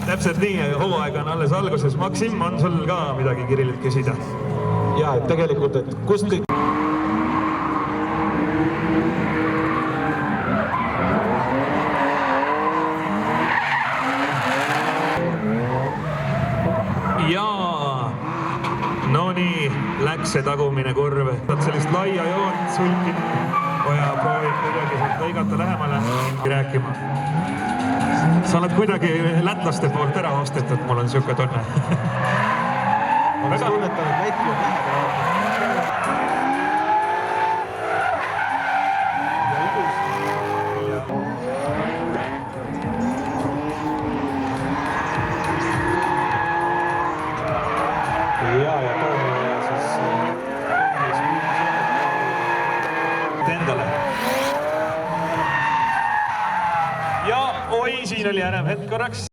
Täpselt nii, hooaeg on alles alguses. Maksim, on sul ka midagi Kirillilt küsida? Ja, et tegelikult, et kust kõik... Jaa, no nii, läks see tagumine kurv. Sellist laia joont sulkin. Vaja proovib kuidagi sealt lõigata lähemale rääkima. Sa oled kuidagi lätlaste poolt ära ostetud, mul on siuke tunne. Ma väga tunnetan, et Läti on lähedal. Ja toome siis endale. Ja oi, siin oli ärev hetk korraks.